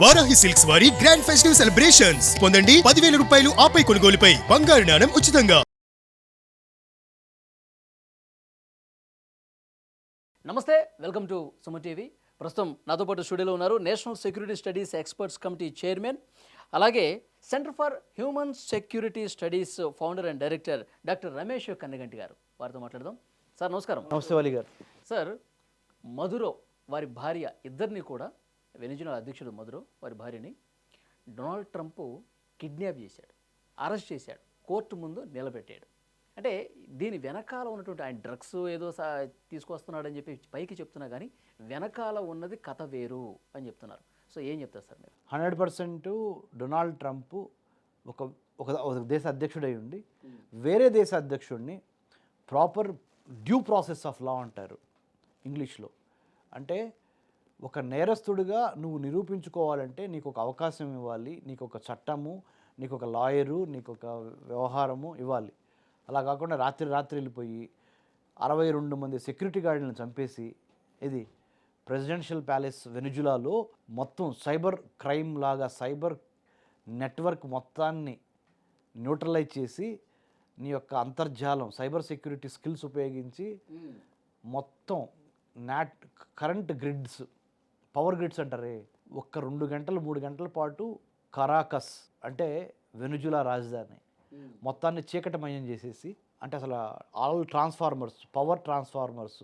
Varahi silks వారి grand festive celebrations పొందండి 10,000 రూపాయలు ఆపై కొనుగోలుపై బంగారు నాణెం ఉచితంగా. నమస్తే, వెల్కమ్ టు సుమన్ టీవీ. ప్రస్తుతం నాతో పాటు స్టూడియోలో ఉన్నారు national security studies experts committee chairman, అలాగే centre for human security studies founder and director doctor Ramesh Kannaganti గారు. వారితో మాట్లాడదాం. సార్ నమస్కారం. నమస్తే వలి గారు. సార్, మదురో వారి భార్య ఇద్దరిని కూడా, వెనిజులా అధ్యక్షుడు మదురో వారి భార్యని డొనాల్డ్ ట్రంప్ కిడ్నాప్ చేశాడు, అరెస్ట్ చేశాడు, కోర్టు ముందు నిలబెట్టాడు. అంటే దీని వెనకాల ఉన్నటువంటి ఆయన డ్రగ్స్ ఏదో తీసుకొస్తున్నాడని చెప్పి పైకి చెప్తున్నా కానీ వెనకాల ఉన్నది కథ వేరు అని చెప్తున్నారు. సో ఏం చెప్తారు సార్ మీరు? 100% డొనాల్డ్ ట్రంప్ ఒక ఒక దేశ అధ్యక్షుడై ఉండి వేరే దేశ అధ్యక్షుడిని proper due process of law అంటారు ఇంగ్లీష్లో. అంటే ఒక నేరస్తుడిగా నువ్వు నిరూపించుకోవాలంటే నీకు ఒక అవకాశం ఇవ్వాలి, నీకు ఒక చట్టము, నీకు ఒక లాయరు, నీకు ఒక వ్యవహారము ఇవ్వాలి. అలా కాకుండా రాత్రి వెళ్ళిపోయి 62 మంది సెక్యూరిటీ గార్డులను చంపేసి ఇది ప్రెసిడెన్షియల్ ప్యాలెస్ వెనిజులాలో మొత్తం సైబర్ క్రైమ్ లాగా సైబర్ నెట్వర్క్ మొత్తాన్ని న్యూట్రలైజ్ చేసి నీ యొక్క అంతర్జాలం సైబర్ సెక్యూరిటీ స్కిల్స్ ఉపయోగించి మొత్తం కరెంట్ గ్రిడ్స్, పవర్ గ్రిడ్స్ అంటారే, 2 గంటలు 3 గంటల పాటు కరాకస్ అంటే వెనుజులా రాజధాని మొత్తాన్ని చీకటమయం చేసేసి, అంటే అసలు all transformers, power transformers,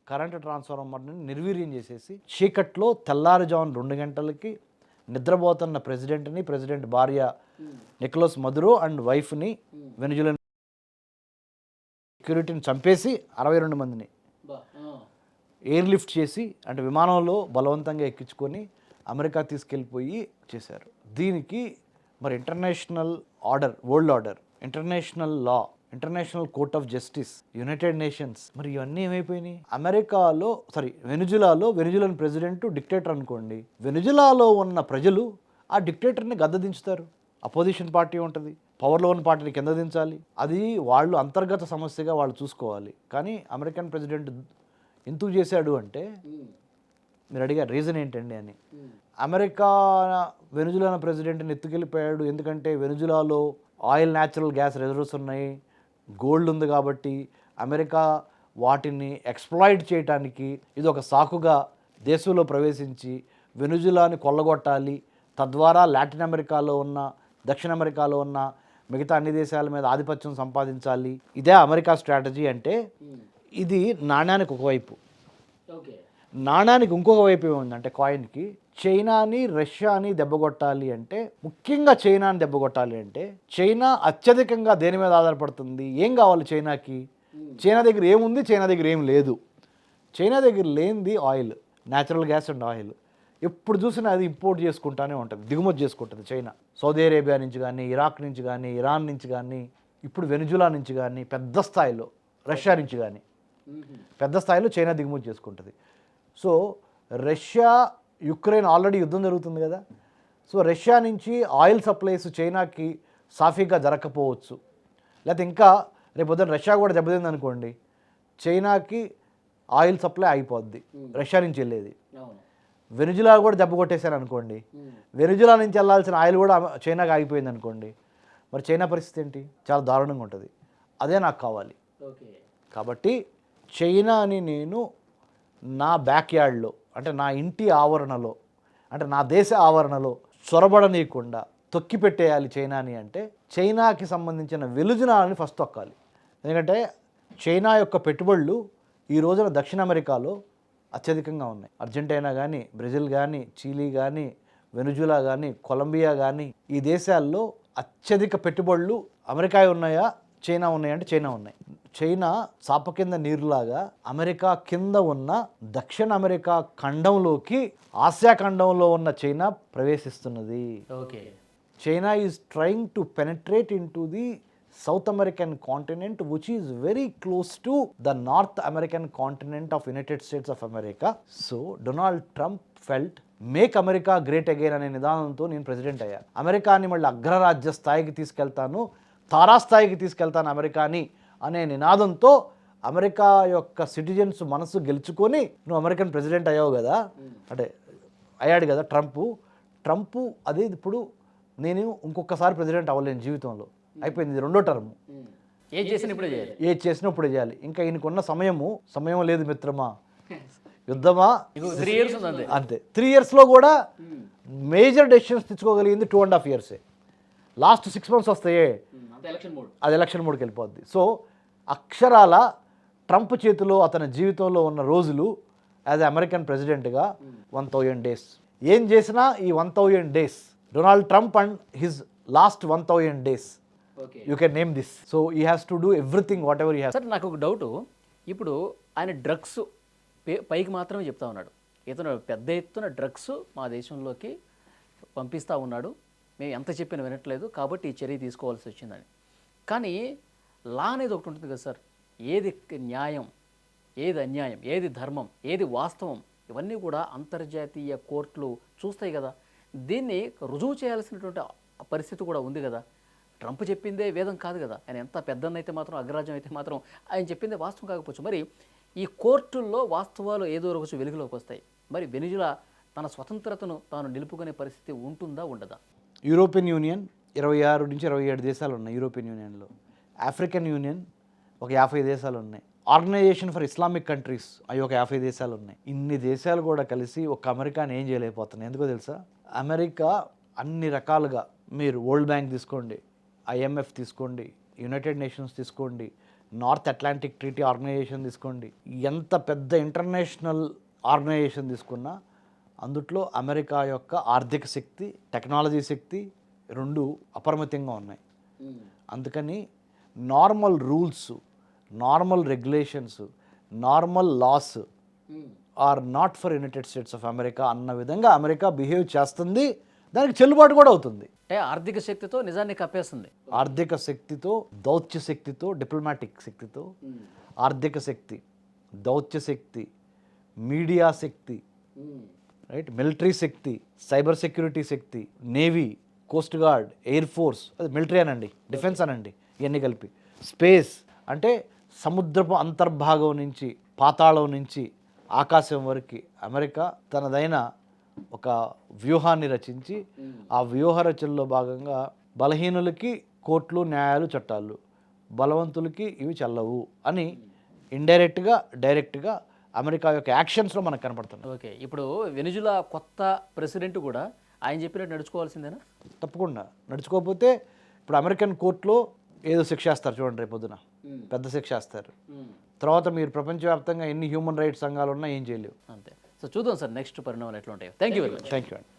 current ట్రాన్స్ఫార్మర్ని నిర్వీర్యం చేసేసి చీకట్లో తెల్లారుజామున 2 గంటలకి నిద్రపోతున్న ప్రెసిడెంట్ భార్య నికోలస్ మదురో అండ్ వైఫ్ని వెనిజులా సెక్యూరిటీని చంపేసి 62 మందిని ఎయిర్ లిఫ్ట్ చేసి, అంటే విమానంలో బలవంతంగా ఎక్కించుకొని అమెరికా తీసుకెళ్ళిపోయి చేశారు. దీనికి మరి international order, world order, international law, international court of justice, United nations, మరి ఇవన్నీ ఏమైపోయినాయి? వెనిజులాన్ ప్రెసిడెంట్ డిక్టేటర్ అనుకోండి, వెనిజులాలో ఉన్న ప్రజలు ఆ డిక్టేటర్ని గద్ద దించుతారు. అపోజిషన్ పార్టీ ఉంటుంది, పవర్లో ఉన్న పార్టీని కింద దించాలి. అది వాళ్ళు అంతర్గత సమస్యగా వాళ్ళు చూసుకోవాలి. కానీ అమెరికన్ ప్రెసిడెంట్ ఎందుకు చేశాడు అంటే, మీరు అడిగారు రీజన్ ఏంటండి అని. అమెరికా వెనిజులా ప్రెసిడెంట్ని ఎత్తుకెళ్ళిపోయాడు ఎందుకంటే వెనిజులాలో ఆయిల్, న్యాచురల్ గ్యాస్ రిజర్వ్స్ ఉన్నాయి, గోల్డ్ ఉంది కాబట్టి అమెరికా వాటిని ఎక్స్ప్లాయిట్ చేయడానికి ఇది ఒక సాకుగా దేశంలో ప్రవేశించి వెనిజులాని కొల్లగొట్టాలి, తద్వారా లాటిన్ అమెరికాలో ఉన్న, దక్షిణ అమెరికాలో ఉన్న మిగతా అన్ని దేశాల మీద ఆధిపత్యం సంపాదించాలి. ఇదే అమెరికా స్ట్రాటజీ. అంటే ఇది నాణ్యానికి ఒకవైపు. నాణ్యానికి ఇంకొక వైపు ఏముందంటే, కాయిన్కి చైనాని, రష్యాని దెబ్బగొట్టాలి అంటే, ముఖ్యంగా చైనాని దెబ్బగొట్టాలి అంటే, చైనా అత్యధికంగా దేని మీద ఆధారపడుతుంది? ఏం కావాలి చైనాకి? చైనా దగ్గర ఏముంది? చైనా దగ్గర ఏం లేదు. చైనా దగ్గర లేనిది oil, natural gas and oil. ఎప్పుడు చూసినా అది ఇంపోర్ట్ చేసుకుంటానే ఉంటుంది, దిగుమతి చేసుకుంటుంది చైనా. సౌదీ అరేబియా నుంచి కానీ, ఇరాక్ నుంచి కానీ, ఇరాన్ నుంచి కానీ, ఇప్పుడు వెనిజులా నుంచి కానీ, పెద్ద స్థాయిలో రష్యా నుంచి కానీ పెద్ద స్థాయిలో చైనా దిగుమతి చేసుకుంటుంది. సో రష్యా యుక్రెయిన్ ఆల్రెడీ యుద్ధం జరుగుతుంది కదా. సో రష్యా నుంచి ఆయిల్ సప్లైస్ చైనాకి సాఫీగా జరగకపోవచ్చు. లేకపోతే ఇంకా రేపొద్దున రష్యా కూడా దెబ్బతింది అనుకోండి, చైనాకి ఆయిల్ సప్లై అయిపోద్ది రష్యా నుంచి వెళ్ళేది. వెనిజులా కూడా దెబ్బ కొట్టేశారు అనుకోండి, వెనిజులా నుంచి వెళ్ళాల్సిన ఆయిల్ కూడా చైనాకి ఆగిపోయింది అనుకోండి, మరి చైనా పరిస్థితి ఏంటి? చాలా దారుణంగా ఉంటుంది. అదే నాకు కావాలి. కాబట్టి చైనాని నేను నా బ్యాక్యార్డ్లో, అంటే నా ఇంటి ఆవరణలో, అంటే నా దేశ ఆవరణలో చొరబడనీయకుండా తొక్కిపెట్టేయాలి చైనాని. అంటే చైనాకి సంబంధించిన వెలుజునాలని ఫస్ట్ తొక్కాలి. ఎందుకంటే చైనా యొక్క పెట్టుబడులు ఈ రోజున దక్షిణ అమెరికాలో అత్యధికంగా ఉన్నాయి. అర్జెంటీనా కానీ, బ్రెజిల్ కానీ, చిలీ కానీ, వెనిజులా కానీ, కొలంబియా కానీ, ఈ దేశాల్లో అత్యధిక పెట్టుబడులు అమెరికా ఉన్నాయా, చైనా ఉన్నాయా అంటే చైనా ఉన్నాయి. చైనా చాప కింద నీరులాగా అమెరికా కింద ఉన్న దక్షిణ అమెరికా ఖండంలోకి, ఆసియా ఖండంలో ఉన్న చైనా ప్రవేశిస్తున్నది. China is trying to penetrate into the South American continent which is very close to the North American continent of United States of America. So Donald Trump felt make America great again అనే నిదానంతో నేను president అయ్యాను. అమెరికాని మళ్ళీ అగ్రరాజ్య స్థాయికి తీసుకెళ్తాను, తారాస్థాయికి తీసుకెళ్తాను అమెరికాని అనే నినాదంతో అమెరికా యొక్క సిటిజన్స్ మనసు గెలుచుకొని నువ్వు అమెరికన్ ప్రెసిడెంట్ అయ్యావు కదా, అంటే అయ్యాడు కదా ట్రంప్. ట్రంప్ అదే ఇప్పుడు నేను ఇంకొకసారి ప్రెసిడెంట్ అవ్వలేను జీవితంలో, అయిపోయింది, ఇది 2వ టర్మ్, ఏం చేసినా ఇప్పుడే చేయాలి. ఏది చేసినప్పుడు చేయాలి, ఇంకా ఈయనకున్న సమయం లేదు మిత్రమా, యుద్ధమా, ఇంకో 3 years ఉంది అంతే. అంతే. 3 yearsలో కూడా మేజర్ డెసిషన్స్ తెచ్చుకోగలిగింది 2.5 years. లాస్ట్ 6 months వస్తాయే అంతే ఎలక్షన్ మోడ్. అది ఎలక్షన్ మోడ్కి వెళ్ళిపోద్ది. సో అక్షరాల ట్రంప్ చేతిలో అతని జీవితంలో ఉన్న రోజులు యాజ్ అమెరికన్ ప్రెసిడెంట్గా 1000 days. ఏం చేసినా ఈ 1000 days, Donald Trump and his last 1000 days, okay you can name this. So he has to do everything what ever he has. Sir నాకు ఒక డౌటు, ఇప్పుడు ఆయన డ్రగ్స్ పైకి మాత్రమే చెప్తా ఉన్నాడు, ఇతను పెద్ద ఎత్తున డ్రగ్స్ మా దేశంలోకి పంపిస్తూ ఉన్నాడు, మేము ఎంత చెప్పినా వినట్లేదు కాబట్టి ఈ చర్య తీసుకోవాల్సి వచ్చిందని. కానీ లా అనేది ఒకటి ఉంటుంది కదా సార్, ఏది న్యాయం, ఏది అన్యాయం, ఏది ధర్మం, ఏది వాస్తవం, ఇవన్నీ కూడా అంతర్జాతీయ కోర్టులు చూస్తాయి కదా. దీన్ని రుజువు చేయాల్సినటువంటి పరిస్థితి కూడా ఉంది కదా. ట్రంప్ చెప్పిందే వేదం కాదు కదా, ఆయన ఎంత పెద్దనైతే మాత్రం, అగ్రరాజ్యం అయితే మాత్రం ఆయన చెప్పిందే వాస్తవం కాకపోవచ్చు. మరి ఈ కోర్టుల్లో వాస్తవాలు ఏదో రోజు వెలుగులోకి వస్తాయి. మరి వెనిజులా తన స్వతంత్రతను తాను నిలుపుకునే పరిస్థితి ఉంటుందా ఉండదా? యూరోపియన్ యూనియన్ 26 నుంచి 27 దేశాలు ఉన్నాయి యూరోపియన్ యూనియన్లో. ఆఫ్రికన్ యూనియన్ ఒక 50 దేశాలు ఉన్నాయి. ఆర్గనైజేషన్ ఫర్ ఇస్లామిక్ కంట్రీస్ అవి ఒక 50 దేశాలు ఉన్నాయి. ఇన్ని దేశాలు కూడా కలిసి ఒక అమెరికాని ఏం చేయలేకపోతున్నాయి. ఎందుకో తెలుసా? అమెరికా అన్ని రకాలుగా, మీరు వరల్డ్ బ్యాంక్ తీసుకోండి, IMF తీసుకోండి, యునైటెడ్ నేషన్స్ తీసుకోండి, నార్త్ అట్లాంటిక్ ట్రీటీ ఆర్గనైజేషన్ తీసుకోండి, ఎంత పెద్ద ఇంటర్నేషనల్ ఆర్గనైజేషన్ తీసుకున్నా అందుట్లో అమెరికా యొక్క ఆర్థిక శక్తి, టెక్నాలజీ శక్తి 2 అపరిమితంగా ఉన్నాయి. అందుకని normal rules, normal regulations, normal laws are not for United States of America అన్న విధంగా అమెరికా బిహేవ్ చేస్తుంది. దానికి చెల్లుబాటు కూడా అవుతుంది. అంటే ఆర్థిక శక్తితో నిజాన్ని కప్పేస్తుంది. ఆర్థిక శక్తితో, దౌత్య శక్తితో, డిప్లొమాటిక్ శక్తితో, ఆర్థిక శక్తి, దౌత్య శక్తి, మీడియా శక్తి, రైట్, మిలిటరీ శక్తి, సైబర్ సెక్యూరిటీ శక్తి, navy, coast guard, air force, అది మిలిటరీ అనండి, డిఫెన్స్ అనండి, ఇవన్నీ కలిపి, స్పేస్ అంటే సముద్రపు అంతర్భాగం నుంచి, పాతాళం నుంచి ఆకాశం వరకు అమెరికా తనదైన ఒక వ్యూహాన్ని రచించి, ఆ వ్యూహ రచనలో భాగంగా బలహీనులకి కోర్టులు, న్యాయాలు, చట్టాలు, బలవంతులకి ఇవి చెల్లవు అని ఇండైరెక్ట్గా, డైరెక్ట్గా అమెరికా యొక్క యాక్షన్స్లో మనకు కనపడుతుంది. ఓకే, ఇప్పుడు వెనిజులా కొత్త ప్రెసిడెంట్ కూడా ఆయన చెప్పినట్టు నడుచుకోవాల్సిందేనా? తప్పకుండా. నడుచుకోకపోతే ఇప్పుడు అమెరికన్ కోర్టులో ఏదో శిక్ష వేస్తారు చూడండి, రేపు పొద్దున పెద్ద శిక్ష వేస్తారు. తర్వాత మీరు ప్రపంచవ్యాప్తంగా ఎన్ని హ్యూమన్ రైట్స్ సంఘాలు ఉన్నా ఏం చేయలేవు. అంతే. సో చూద్దాం సార్ నెక్స్ట్ పరిణామాలు ఎట్లా ఉంటాయో. Thank you very much. Thank you అండి.